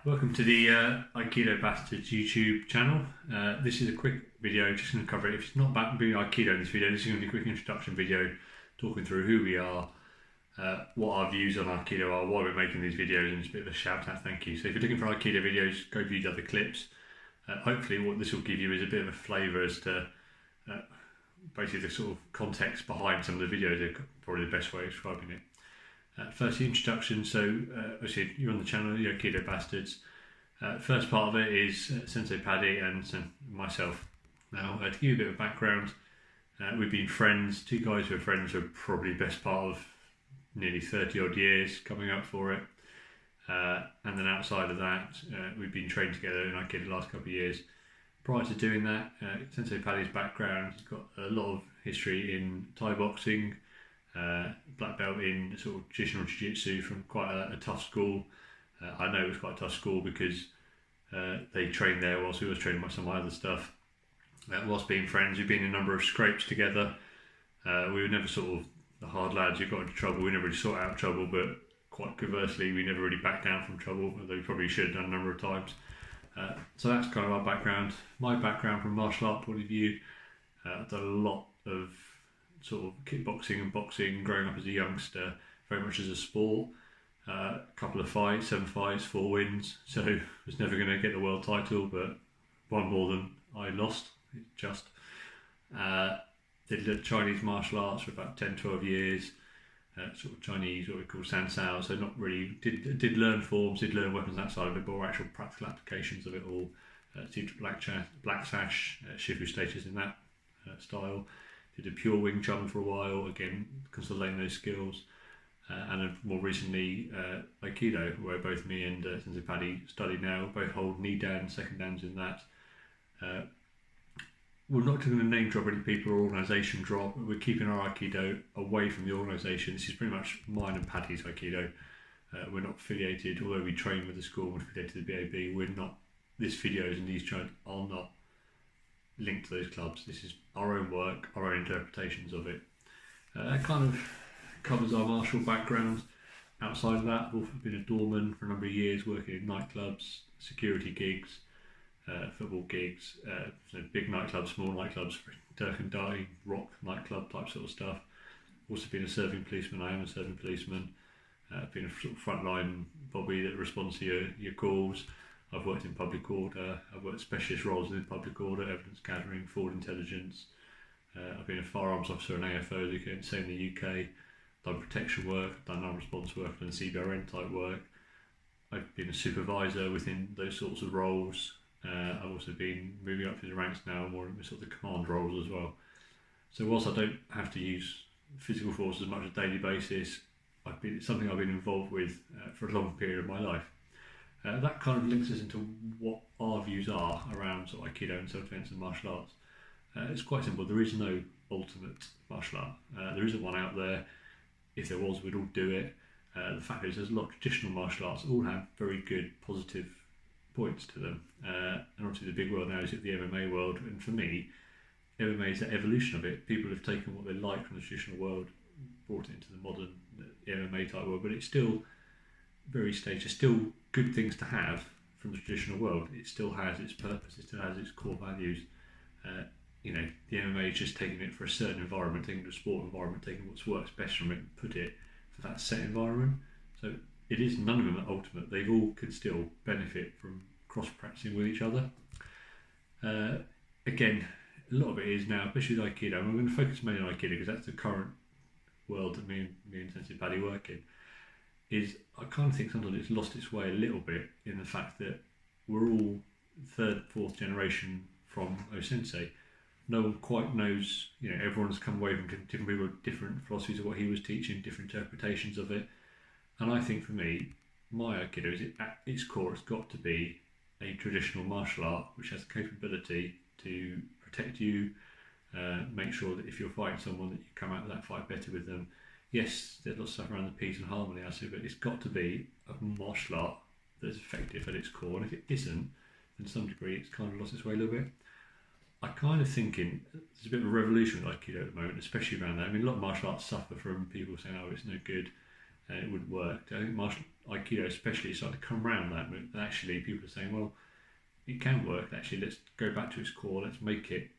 Welcome to the Aikido Bastards YouTube channel. This is a quick video, just going to cover it. If it's not about being Aikido in this video, this is going to be a quick introduction video talking through who we are, what our views on Aikido are, why we're making these videos, and just a bit of a shout out thank you. So if you're looking for Aikido videos, go view the other clips. Hopefully what this will give you is a bit of a flavour as to basically the sort of context behind some of the videos. Are probably the best way of describing it. First, the introduction. So, obviously, you're on the channel, the Aikido Bastards. First part of it is Sensei Paddy and myself. Now, to give you a bit of background, we've been friends, two guys who are friends for probably the best part of nearly 30 odd years, coming up for it. And then outside of that, we've been trained together in Aikido the last couple of years. Prior to doing that, Sensei Paddy's background, he's got a lot of history in Thai boxing, black belt in sort of traditional jiu-jitsu from quite a tough school. I know it was quite a tough school because they trained there whilst we was training some of my other stuff. Whilst being friends, we've been in a number of scrapes together. We were never sort of the hard lads who got into trouble. We never really sought out trouble, but quite conversely, we never really backed down from trouble, although we probably should have done a number of times. So that's kind of our background. My background from martial art point of view, I've done a lot of sort of kickboxing and boxing growing up as a youngster, very much as a sport. A couple of fights, 7 fights, 4 wins, so was never going to get the world title, but one more than I lost, just. Did Chinese martial arts for about 10-12 years, sort of Chinese, what we call sansao, so not really, did learn forms, did learn weapons, that side of it, but more actual practical applications of it all. Did black sash, shifu status in that style. Did a pure Wing Chun for a while, again, consolidating those skills. And then more recently, Aikido, where both me and Sensei Paddy study now, both hold knee dan, second dans in that. We're not going to name drop any people or organisation drop, but we're keeping our Aikido away from the organisation. This is pretty much mine and Paddy's Aikido. We're not affiliated, although we train with the school, we're affiliated to the BAB, we're not, this videos and these channels are not linked to those clubs. This is our own work, our own interpretations of it. That kind of covers our martial background. Outside of that, I've also been a doorman for a number of years, working in nightclubs, security gigs, football gigs, so big nightclubs, small nightclubs, Dirk and Die, rock nightclub type sort of stuff. Also been a serving policeman. I am a serving policeman. Been a sort of frontline bobby that responds to your calls. I've worked in public order, I've worked specialist roles in public order, evidence gathering, fraud intelligence. I've been a firearms officer and AFO, as you can say, in the UK. Done protection work, done non-response work, done CBRN type work. I've been a supervisor within those sorts of roles. I've also been moving up through the ranks now, more in sort of the command roles as well. So whilst I don't have to use physical force as much as a daily basis, it's something I've been involved with for a long period of my life. That kind of links us into what our views are around sort of Aikido and self-defense and martial arts. It's quite simple. There is no ultimate martial art. There isn't one out there. If there was, we'd all do it. The fact is, there's a lot of traditional martial arts that all have very good, positive points to them. And obviously, the big world now is the MMA world. And for me, MMA is the evolution of it. People have taken what they like from the traditional world, brought it into the modern MMA type world, but it's still very staged. There's still good things to have from the traditional world. It still has its purpose. It still has its core values. The MMA is just taking it for a certain environment, taking it to a sport environment, taking what works best from it and put it for that set environment. So it is, none of them are ultimate. They all can still benefit from cross-practicing with each other. Again, a lot of it is now, especially with Aikido, and we're going to focus mainly on Aikido because that's the current world that me and Sensei Paddy work in, is I kind of think sometimes it's lost its way a little bit in the fact that we're all 3rd, 4th generation from O-Sensei. No one quite knows, everyone's come away from different people with different philosophies of what he was teaching, different interpretations of it. And I think for me, my Aikido is at its core, it's got to be a traditional martial art which has the capability to protect you, make sure that if you're fighting someone that you come out of that fight better with them. Yes, there's lots of stuff around the peace and harmony, I see, but it's got to be a martial art that's effective at its core. And if it isn't, then to some degree it's kind of lost its way a little bit. I kind of thinking there's a bit of a revolution with Aikido at the moment, especially around that. I mean, a lot of martial arts suffer from people saying, oh, it's no good. and it wouldn't work. I think martial Aikido especially started to come around that, but actually people are saying, well, it can work. Actually, let's go back to its core. Let's make it.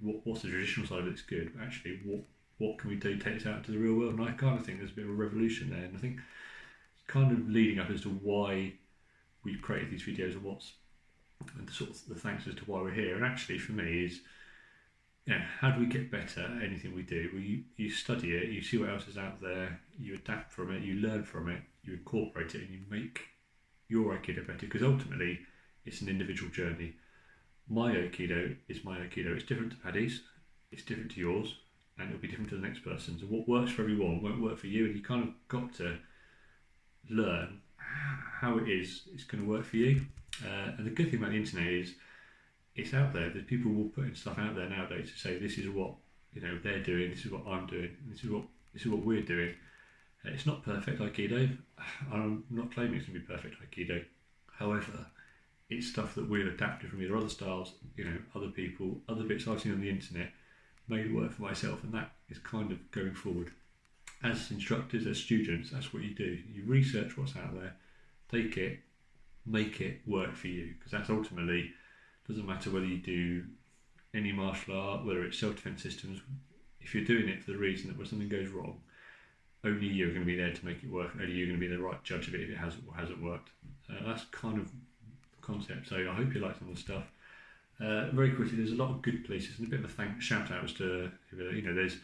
What's the traditional side of it's good, but actually, what can we do to take this out into the real world? And I kind of think there's a bit of a revolution there, and I think it's kind of leading up as to why we've created these videos and sort of the thanks as to why we're here. And actually, for me, is how do we get better at anything we do? Well, you study it, you see what else is out there, you adapt from it, you learn from it, you incorporate it, and you make your Aikido better. Because ultimately, it's an individual journey. My Aikido is my Aikido. It's different to Paddy's, it's different to yours, and it'll be different to the next person's. And what works for everyone won't work for you, and you kind of got to learn how it's going to work for you. And the good thing about the internet is it's out there. That people will put stuff out there nowadays to say this is what they're doing, this is what I'm doing, this is what we're doing. It's not perfect Aikido. I'm not claiming it's going to be perfect Aikido. However, it's stuff that we've adapted from either other styles, other people, other bits I've seen on the internet, made work for myself, and that is kind of going forward. As instructors, as students, that's what you do. You research what's out there, take it, make it work for you, because that's ultimately, doesn't matter whether you do any martial art, whether it's self-defense systems, if you're doing it for the reason that when something goes wrong, only you're going to be there to make it work, only you're going to be the right judge of it if it hasn't or hasn't worked. That's kind of concept. So I hope you like some of the stuff. Very quickly, there's a lot of good places, and a bit of a shout out as to there's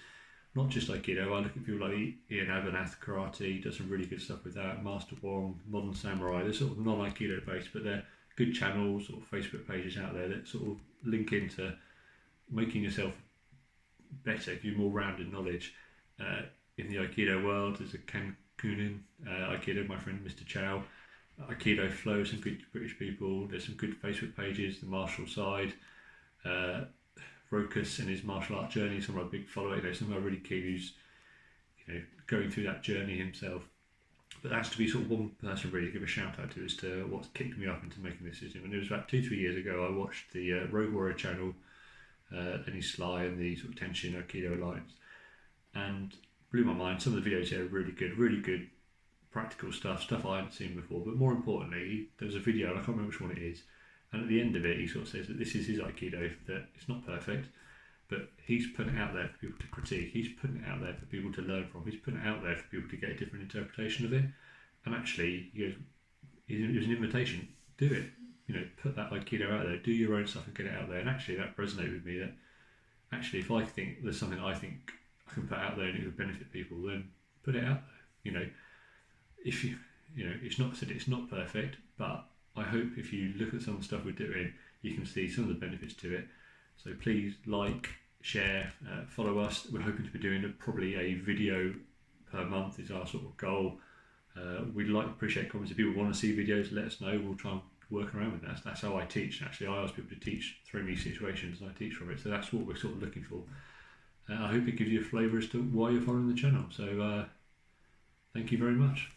not just Aikido. I look at people like Ian Abernathy Karate, does some really good stuff with that. Master Wong, Modern Samurai. They're sort of non-Aikido based, but they're good channels or Facebook pages out there that sort of link into making yourself better, give you more rounded knowledge. In the Aikido world, there's a Ken Kunin Aikido, my friend Mr. Chow. Aikido Flow, some good British people. There's some good Facebook pages, the martial side. Rokas and his martial art journey, some of my big follower, some of my really keen who's going through that journey himself. But that's to be sort of one person really to give a shout out to as to what's kicked me up into making this decision. And it was about 2-3 years ago I watched the Rogue Warrior channel, Lenny Sly and the sort of Tenshin Aikido Alliance, and blew my mind. Some of the videos here are really good practical stuff I hadn't seen before. But more importantly, there was a video, and I can't remember which one it is, and at the end of it he sort of says that this is his Aikido, that it's not perfect, but he's putting it out there for people to critique, he's putting it out there for people to learn from, he's putting it out there for people to get a different interpretation of it. And actually, he goes, it was an invitation, do it, put that Aikido out there, do your own stuff and get it out there. And actually that resonated with me, that actually if I think there's something I think I can put out there and it would benefit people, then put it out there. If it's not perfect, but I hope if you look at some of the stuff we're doing, you can see some of the benefits to it. So please like, share, follow us. We're hoping to be doing probably a video per month is our sort of goal. We'd appreciate comments. If people want to see videos, let us know. We'll try and work around with that. That's how I teach. Actually, I ask people to teach, throw me situations, and I teach from it. So that's what we're sort of looking for. I hope it gives you a flavour as to why you're following the channel. So thank you very much.